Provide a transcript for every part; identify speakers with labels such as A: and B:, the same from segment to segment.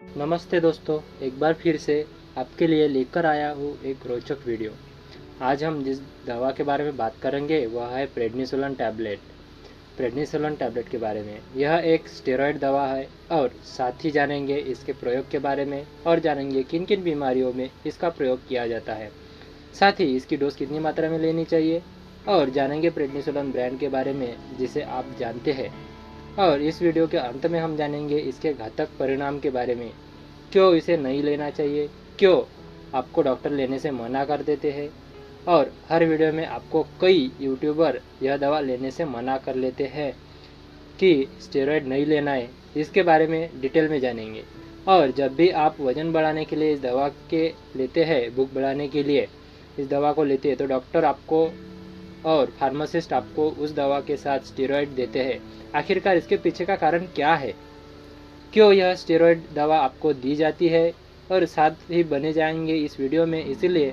A: नमस्ते दोस्तों, एक बार फिर से आपके लिए लेकर आया हूँ एक रोचक वीडियो। आज हम जिस दवा के बारे में बात करेंगे वह है प्रेडनिसोलोन टैबलेट। प्रेडनिसोलोन टैबलेट के बारे में, यह एक स्टेरॉयड दवा है और साथ ही जानेंगे इसके प्रयोग के बारे में और जानेंगे किन किन बीमारियों में इसका प्रयोग किया जाता है। साथ ही इसकी डोज कितनी मात्रा में लेनी चाहिए और जानेंगे प्रेडनिसोलोन ब्रांड के बारे में जिसे आप जानते हैं। और इस वीडियो के अंत में हम जानेंगे इसके घातक परिणाम के बारे में, क्यों इसे नहीं लेना चाहिए, क्यों आपको डॉक्टर लेने से मना कर देते हैं। और हर वीडियो में आपको कई यूट्यूबर यह दवा लेने से मना कर लेते हैं कि स्टेरॉयड नहीं लेना है, इसके बारे में डिटेल में जानेंगे। और जब भी आप वजन बढ़ाने के लिए इस दवा के लेते हैं, भूख बढ़ाने के लिए इस दवा को लेते हैं, तो डॉक्टर आपको और फार्मासिस्ट आपको उस दवा के साथ स्टेरॉयड देते हैं। आखिरकार इसके पीछे का कारण क्या है, क्यों यह स्टेरॉयड दवा आपको दी जाती है, और साथ ही बने जाएंगे इस वीडियो में। इसीलिए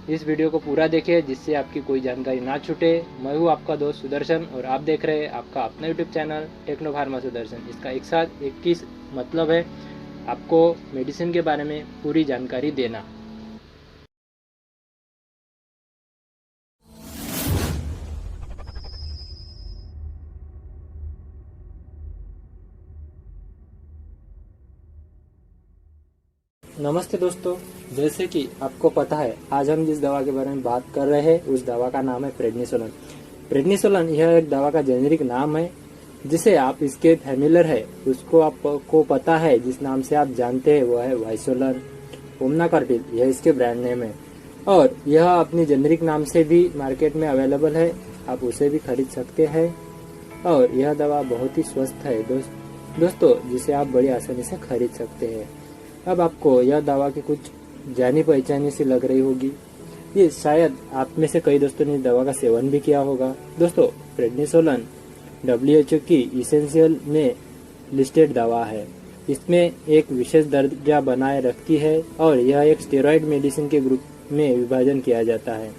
A: इस वीडियो को पूरा देखें जिससे आपकी कोई जानकारी ना छूटे। मैं हूँ आपका दोस्त सुदर्शन और आप देख रहे हैं आपका अपना YouTube channel techno pharma Sudarshan. इसका एक साथ एक ही मतलब है आपको मेडिसिन के बारे में पूरी जानकारी देना। नमस्ते दोस्तों, जैसे कि आपको पता है आज हम जिस दवा के बारे में बात कर रहे हैं उस दवा का नाम है प्रेडनिसोलोन। प्रेडनिसोलोन यह एक दवा का जेनेरिक नाम है जिसे आप इसके फैमिलियर है उसको आपको पता है, जिस नाम से आप जानते हैं वह है वाइसोलन ओमनाकर्टिल, यह इसके ब्रांड नेम है। और यह अपनी जेनेरिक नाम से भी मार्केट में अवेलेबल है, आप उसे भी खरीद सकते हैं। और यह दवा बहुत ही स्वस्थ है दोस्तों, जिसे आप बड़ी आसानी से खरीद सकते हैं। अब आपको यह दवा की कुछ जानी पहचानी सी लग रही होगी, ये शायद आप में से कई दोस्तों ने इस दवा का सेवन भी किया होगा। दोस्तों, प्रेडनिसोलोन WHO की इसेंशियल में लिस्टेड दवा है। इसमें एक विशेष दर्जा बनाए रखती है और यह एक स्टेरॉयड मेडिसिन के ग्रुप में विभाजन किया जाता है।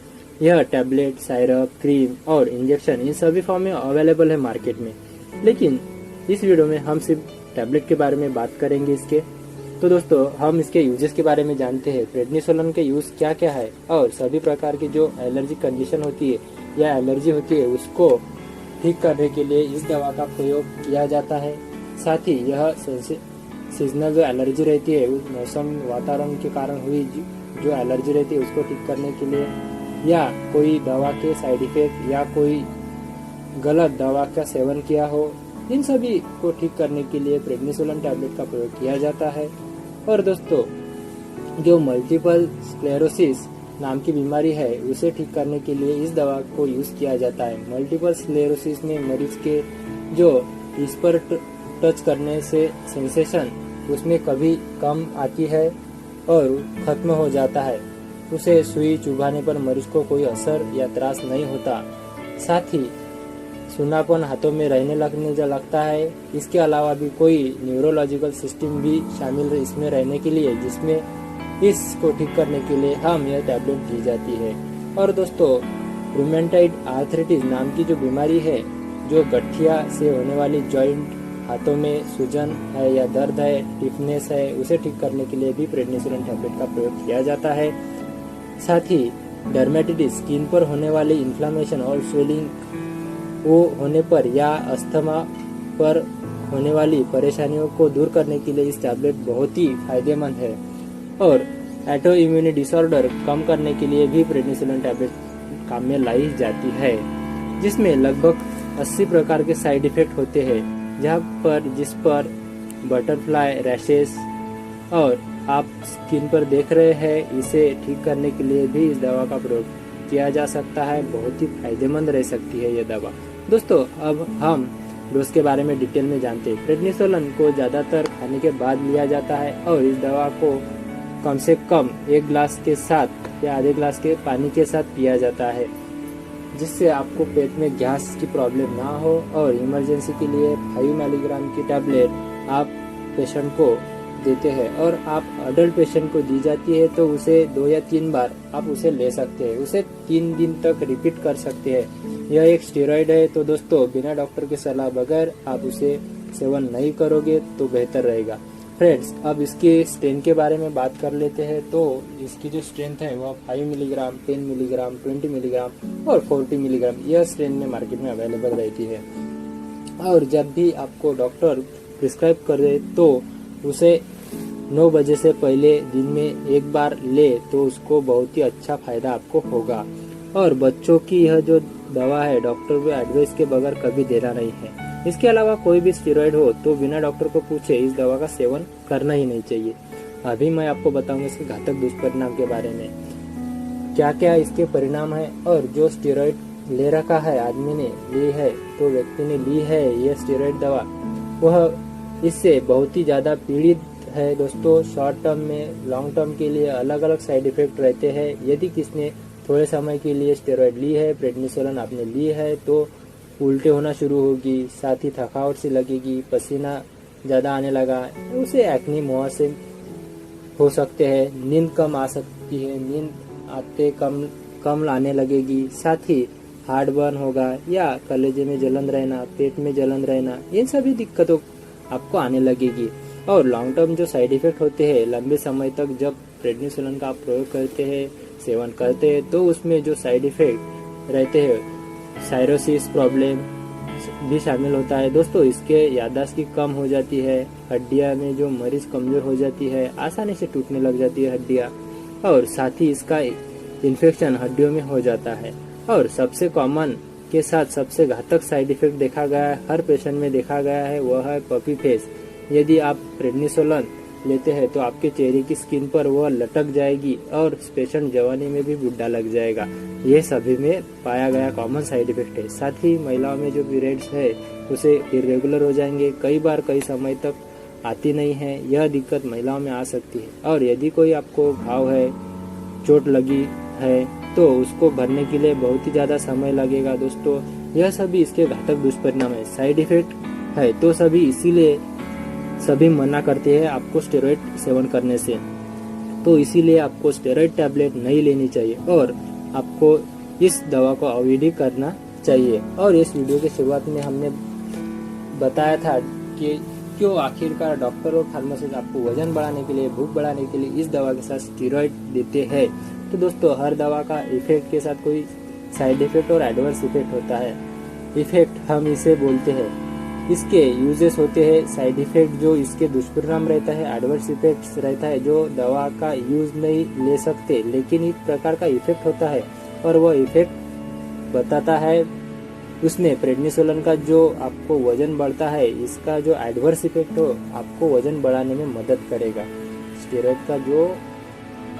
A: यह टैबलेट, साइरप, क्रीम और इंजेक्शन इन सभी फॉर्म में अवेलेबल है मार्केट में। लेकिन इस वीडियो में हम सिर्फ टैबलेट के बारे में बात करेंगे इसके। तो दोस्तों, हम इसके यूजेस के बारे में जानते हैं, प्रेडनिसोलोन के यूज क्या क्या है और सभी प्रकार की जो एलर्जी कंडीशन होती है या एलर्जी होती है उसको ठीक करने के लिए इस दवा का प्रयोग किया जाता है। साथ ही यह सीजनल जो एलर्जी रहती है, उस मौसम वातावरण के कारण हुई जो एलर्जी रहती है उसको ठीक करने के लिए, या कोई दवा के साइड इफेक्ट या कोई गलत दवा का सेवन किया हो, इन सभी को ठीक करने के लिए प्रेडनिसोलोन टैबलेट का प्रयोग किया जाता है। और दोस्तों, जो मल्टीपल स्क्लेरोसिस नाम की बीमारी है उसे ठीक करने के लिए इस दवा को यूज किया जाता है। मल्टीपल स्क्लेरोसिस में मरीज के जो इस पर टच करने से सेंसेशन उसमें कभी कम आती है और खत्म हो जाता है, उसे सुई चुभाने पर मरीज को कोई असर या त्रास नहीं होता। साथ ही सुनापन हाथों में रहने लगता है। इसके अलावा भी कोई न्यूरोलॉजिकल सिस्टम भी शामिल है इसमें रहने के लिए, जिसमें इसको ठीक करने के लिए हम यह टैबलेट दी जाती है। और दोस्तों, रूमेटाइड आर्थराइटिस नाम की जो बीमारी है, जो गठिया से होने वाली जॉइंट, हाथों में सूजन है या दर्द है, टिफनेस है, उसे ठीक करने के लिए भी प्रेडनिसोलोन टैबलेट का प्रयोग किया जाता है। साथ ही डर्मेटाइटिस, स्किन पर होने वाली इन्फ्लामेशन और स्वेलिंग वो होने पर या अस्थमा पर होने वाली परेशानियों को दूर करने के लिए इस टैबलेट बहुत ही फायदेमंद है। और ऑटो इम्यून डिसऑर्डर कम करने के लिए भी प्रेडनिसोलोन टैबलेट काम में लाई जाती है, जिसमें लगभग 80 प्रकार के साइड इफेक्ट होते हैं, जिस पर बटरफ्लाई रैशेस और आप स्किन पर देख रहे हैं, इसे ठीक करने के लिए भी इस दवा का प्रयोग किया जा सकता है। बहुत ही फायदेमंद रह सकती है यह दवा। दोस्तों, अब हम डोज के बारे में डिटेल में जानते हैं। प्रेडनिसोलोन को ज़्यादातर खाने के बाद लिया जाता है और इस दवा को कम से कम 1 ग्लास के साथ या आधे ग्लास के पानी के साथ पिया जाता है, जिससे आपको पेट में गैस की प्रॉब्लम ना हो। और इमरजेंसी के लिए 5 मिलीग्राम की टैबलेट आप पेशेंट को देते हैं और आप अडल्ट पेशेंट को दी जाती है तो उसे 2 या 3 बार आप उसे ले सकते हैं, उसे 3 दिन तक रिपीट कर सकते हैं। यह एक स्टेरॉयड है, तो दोस्तों बिना डॉक्टर की सलाह बगैर आप उसे सेवन नहीं करोगे तो बेहतर रहेगा। फ्रेंड्स, अब इसके स्ट्रेन के बारे में बात कर लेते हैं। तो इसकी जो स्ट्रेंथ है वह 5 मिलीग्राम, 10 मिलीग्राम, 20 मिलीग्राम और 40 मिलीग्राम यह स्ट्रेन में मार्केट में अवेलेबल रहती है। और जब भी आपको डॉक्टर प्रिस्क्राइब करे तो उसे 9 बजे से पहले दिन में एक बार ले तो उसको बहुत ही अच्छा फायदा आपको होगा। और बच्चों की यह जो दवा है डॉक्टर के एडवाइस के बगैर कभी देना नहीं है। इसके अलावा कोई भी स्टेरॉइड हो तो बिना डॉक्टर को पूछे इस दवा का सेवन करना ही नहीं चाहिए। अभी मैं आपको बताऊंगा इसके घातक दुष्परिणाम के बारे में, क्या क्या इसके परिणाम है। और जो स्टेरॉइड ले रखा है, आदमी ने ली है, तो व्यक्ति ने ली है यह स्टेरॉइड दवा, वह इससे बहुत ही ज्यादा पीड़ित है दोस्तों। शॉर्ट टर्म में, लॉन्ग टर्म के लिए अलग अलग साइड इफेक्ट रहते हैं। यदि किसने थोड़े समय के लिए स्टेरॉइड ली है, प्रेडनिसोलोन आपने ली है, तो उल्टे होना शुरू होगी, साथ ही थकावट सी लगेगी, पसीना ज़्यादा आने लगा, उसे एक्ने मुहासे हो सकते हैं, नींद कम आ सकती है, नींद आते कम आने लगेगी, साथ ही हार्ट बर्न होगा या कलेजे में जलन रहना, पेट में जलन रहना, इन सभी दिक्कतों आपको आने लगेगी। और लॉन्ग टर्म जो साइड इफेक्ट होते हैं, लंबे समय तक जब प्रेडनिसोलोन का आप प्रयोग करते हैं, सेवन करते हैं, तो उसमें जो साइड इफेक्ट रहते हैं, साइरोसिस प्रॉब्लम भी शामिल होता है दोस्तों। इसके याददाश्त की कम हो जाती है, हड्डियां में जो मरीज कमजोर हो जाती है, आसानी से टूटने लग जाती है हड्डियां, और साथ ही इसका इन्फेक्शन हड्डियों में हो जाता है। और सबसे कॉमन के साथ सबसे घातक साइड इफेक्ट देखा गया है, हर पेशेंट में देखा गया है, वह है पपी फेस। यदि आप प्रेडनिसोलोन लेते हैं तो आपके चेहरे की स्किन पर वह लटक जाएगी और पेशेंट जवानी में भी बुढ़ा लग जाएगा। यह सभी में पाया गया कॉमन साइड इफेक्ट है। साथ ही महिलाओं में जो पीरियड्स है उसे इरेगुलर हो जाएंगे, कई बार कई समय तक आती नहीं है, यह दिक्कत महिलाओं में आ सकती है। और यदि कोई आपको घाव है, चोट लगी है, तो उसको भरने के लिए बहुत ही ज्यादा समय लगेगा दोस्तों। यह सभी इसके घातक दुष्परिणाम है, साइड इफेक्ट है, तो सभी मना करते हैं आपको स्टेरॉइड सेवन करने से। तो इसीलिए आपको स्टेरॉइड टैबलेट नहीं लेनी चाहिए और आपको इस दवा को अवॉइड करना चाहिए। और इस वीडियो के शुरुआत में हमने बताया था कि क्यों आखिरकार डॉक्टर और फार्मासिस्ट आपको वजन बढ़ाने के लिए, भूख बढ़ाने के लिए इस दवा के साथ स्टेरॉइड देते हैं। तो दोस्तों, हर दवा का इफेक्ट के साथ कोई साइड इफेक्ट और एडवर्स इफेक्ट होता है। इफेक्ट हम इसे बोलते हैं, इसके यूजेस होते हैं। साइड इफेक्ट जो इसके दुष्परिणाम रहता है, एडवर्स इफेक्ट्स रहता है जो दवा का यूज नहीं ले सकते, लेकिन एक प्रकार का इफेक्ट होता है और वह इफेक्ट बताता है उसमें प्रेडनिसोलोन का जो आपको वजन बढ़ता है, इसका जो एडवर्स इफेक्ट हो आपको वजन बढ़ाने में मदद करेगा। स्टेरॉइड का जो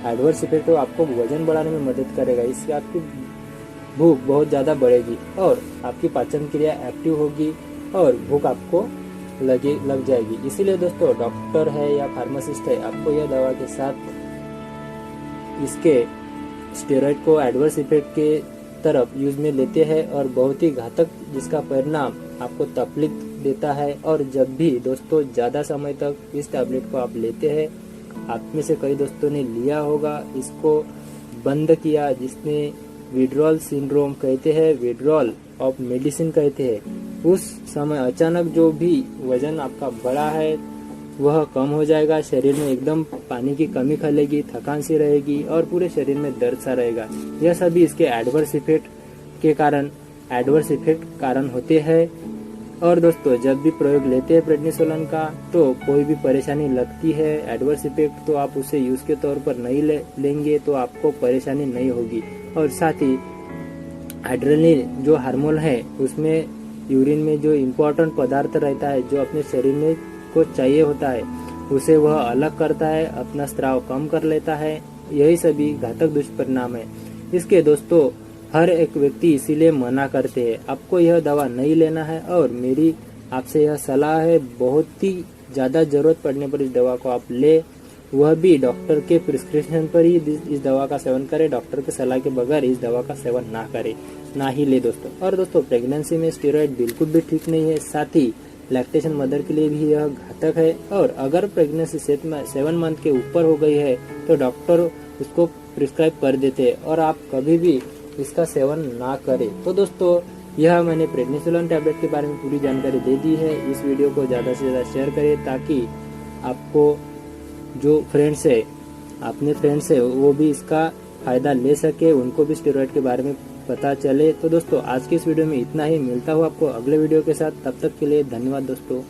A: एडवर्स इफेक्ट हो आपको वजन बढ़ाने में मदद करेगा, इससे आपकी भूख बहुत ज़्यादा बढ़ेगी और आपकी पाचन क्रिया एक्टिव होगी और भूख आपको लग जाएगी। इसीलिए दोस्तों, डॉक्टर है या फार्मासिस्ट है, आपको यह दवा के साथ इसके स्टेरॉइड को एडवर्स इफेक्ट के तरफ यूज में लेते हैं और बहुत ही घातक, जिसका परिणाम आपको तकलीफ देता है। और जब भी दोस्तों ज़्यादा समय तक इस टैबलेट को आप लेते हैं, आप में से कई दोस्तों ने लिया होगा, इसको बंद किया, जिसने विड्रॉल सिंड्रोम कहते हैं, विड्रॉल ऑफ मेडिसिन कहते हैं, उस समय अचानक जो भी वजन आपका बढ़ा है वह कम हो जाएगा, शरीर में एकदम पानी की कमी खलेगी, थकान सी रहेगी और पूरे शरीर में दर्द सा रहेगा। यह सभी इसके एडवर्स इफेक्ट के कारण होते हैं। और दोस्तों, जब भी प्रयोग लेते हैं प्रेडनिसोलोन का, तो कोई भी परेशानी लगती है, एडवर्स इफेक्ट, तो आप उसे यूज के तौर पर नहीं लेंगे तो आपको परेशानी नहीं होगी। और साथ ही एड्रेनलिन जो हार्मोन है, उसमें यूरिन में जो इम्पोर्टेंट पदार्थ रहता है जो अपने शरीर में को चाहिए होता है, उसे वह अलग करता है, अपना स्राव कम कर लेता है। यही सभी घातक दुष्परिणाम है इसके दोस्तों। हर एक व्यक्ति इसीलिए मना करते हैं, आपको यह दवा नहीं लेना है। और मेरी आपसे यह सलाह है, बहुत ही ज्यादा जरूरत पड़ने पर इस दवा को आप ले, वह भी डॉक्टर के प्रिस्क्रिप्शन पर ही इस दवा का सेवन करें, डॉक्टर के सलाह के बगैर इस दवा का सेवन ना करें, ना ही ले दोस्तों। और दोस्तों, प्रेगनेंसी में स्टेरॉइड बिल्कुल भी ठीक नहीं है, साथ ही लैक्टेशन मदर के लिए भी यह घातक है। और अगर प्रेगनेंसी 7 मंथ के ऊपर हो गई है तो डॉक्टर उसको प्रिस्क्राइब कर देते हैं और आप कभी भी इसका सेवन ना करें। तो दोस्तों, यह मैंने प्रेडनिसोलोन टैबलेट के बारे में पूरी जानकारी दे दी है। इस वीडियो को ज़्यादा से ज़्यादा शेयर करें ताकि आपको जो फ्रेंड्स है, अपने फ्रेंड्स है, वो भी इसका फायदा ले सके, उनको भी स्टेरॉइड के बारे में पता चले। तो दोस्तों आज की इस वीडियो में इतना ही। मिलता हूँ आपको अगले वीडियो के साथ, तब तक के लिए धन्यवाद दोस्तों।